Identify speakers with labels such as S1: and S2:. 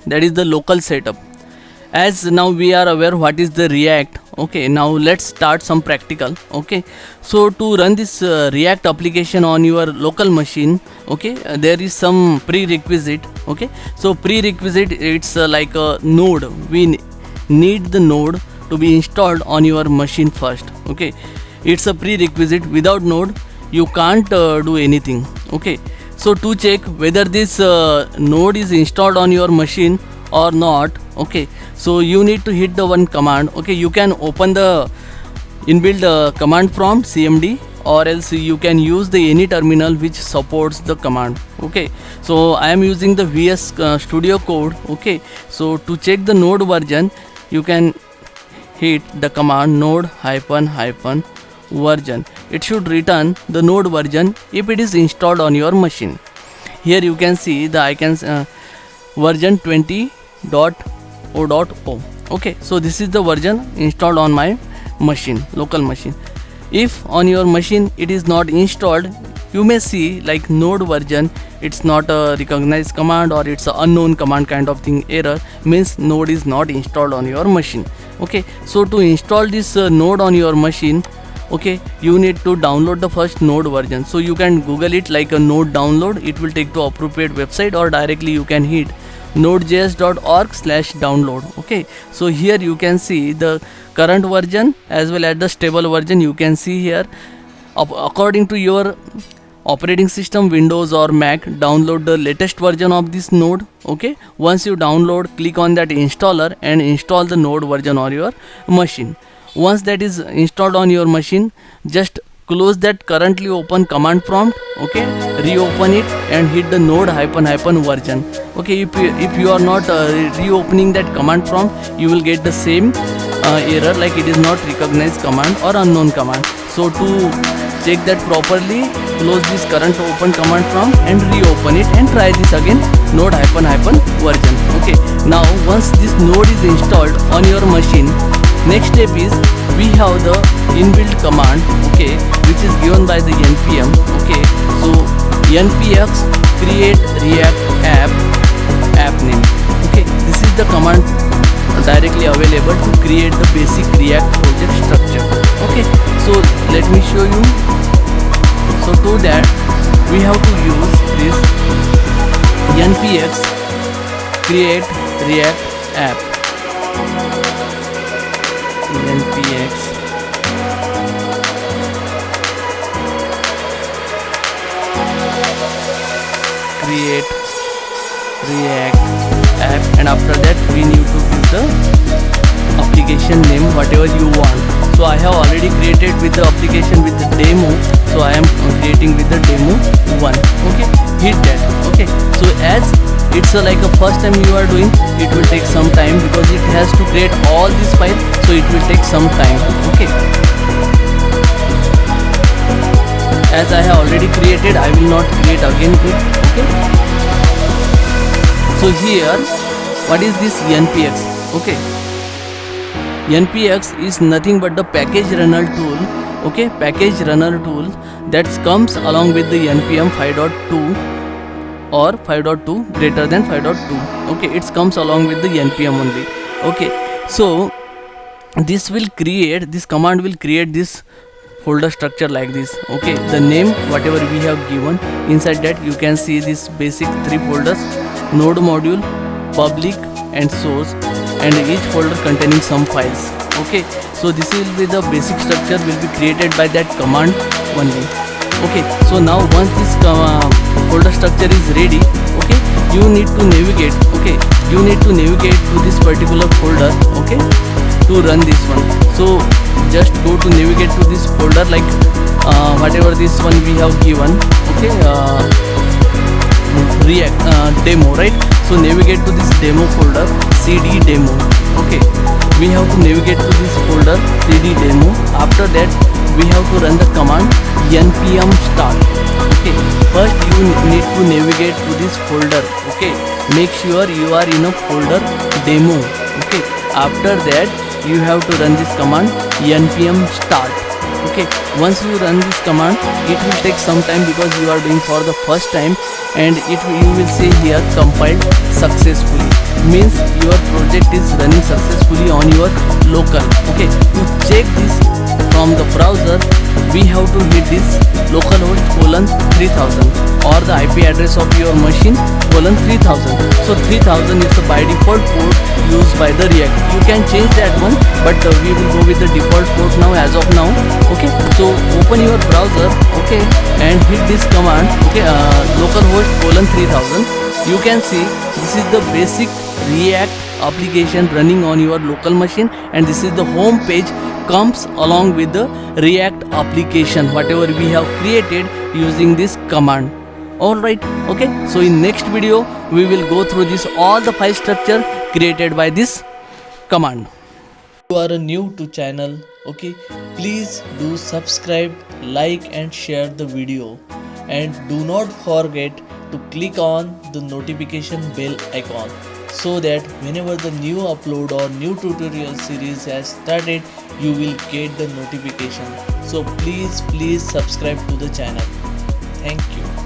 S1: that is the local setup. As now we are aware what is the React. Okay, now let's start some practical. Okay, so to run this React application on your local machine, okay, there is some prerequisite. Okay, so prerequisite, it's like a node. We need the node to be installed on your machine first. Okay, it's a prerequisite. Without node you can't do anything. Okay, so to check whether this node is installed on your machine or not, okay, so you need to hit the one command. Okay, you can open the inbuilt command prompt cmd, or else you can use the any terminal which supports the command. Okay, so I am using the VS Studio Code. Okay, so to check the node version, you can hit the command node hyphen hyphen version. It should return the node version if it is installed on your machine. Here you can see the icons version 20.0.0. Okay, so this is the version installed on my machine, local machine. If on your machine it is not installed, you may see like node version, it's not a recognized command or it's a unknown command kind of thing error, means node is not installed on your machine. Okay, so to install this node on your machine, okay, you need to download the first node version. So you can google it like a node download, it will take to appropriate website, or directly you can hit nodejs.org/download. Okay, so here you can see the current version as well as the stable version. You can see here according to your operating system, Windows or Mac, download the latest version of this node. Okay, once you download, click on that installer and install the node version on your machine. Once that is installed on your machine, just close that currently open command prompt. Okay, reopen it and hit the node hyphen hyphen version. Okay, if you are not reopening that command prompt, you will get the same error like it is not recognized command or unknown command. So to check that properly, close this current open command prompt and reopen it and try this again, node hyphen hyphen version. Okay, now once this node is installed on your machine, next step is we have the inbuilt command, okay, which is given by the npm. Okay, so npx create react app name. Okay, this is the command directly available to create the basic React project structure. Okay, so let me show you. So to that we have to use this npx create react app. npx create react app, and after that we need to give the application name whatever you want. So I have already created with the application with the demo, so I am creating with the demo 1. Okay, hit that. Okay, so as it's like a first time you are doing, it will take some time because it has to create all these files, so it will take some time. Okay, as I have already created, I will not create again it. Okay, so here what is this npx? Okay, npx is nothing but the package runner tool. Okay, package runner tool that comes along with the npm 5.2 or 5.2 greater than 5.2. okay, it comes along with the npm only. Okay, so this command will create this folder structure like this. Okay, the name whatever we have given, inside that you can see this basic 3 folders: node module, public and source, and each folder containing some files. Okay, so this will be the basic structure will be created by that command only. Okay, so now once this folder structure is ready, okay, you need to navigate. Okay, you need to navigate to this particular folder. Okay, to run this one. So just go to navigate to this folder like whatever this one we have given. Okay, React demo, right? So navigate to this demo folder, cd demo. Okay, we have to navigate to this folder cd demo. After that we have to run the command npm start. Okay, first you need to navigate to this folder. Okay, make sure you are in a folder demo. Okay, after that you have to run this command npm start. Okay, once you run this command, it will take some time because you are doing for the first time, and you will see here compiled successfully. means your project is running successfully on your local. Okay, to check this from the browser, we have to hit this localhost colon 3000 or the IP address of your machine colon 3000. So 3000 is the by default port used by the React. You can change that one, but we will go with the default port now as of now. Okay, so open your browser, okay, and hit this command, okay, localhost colon 3000. You can see this is the basic React application running on your local machine, and this is the home page comes along with the React application whatever we have created using this command. Alright, okay, so in next video we will go through this all the file structure created by this command. If you are new to channel, okay, please do subscribe, like and share the video, and do not forget to click on the notification bell icon so that whenever the new upload or new tutorial series has started, you will get the notification. So please subscribe to the channel. Thank you.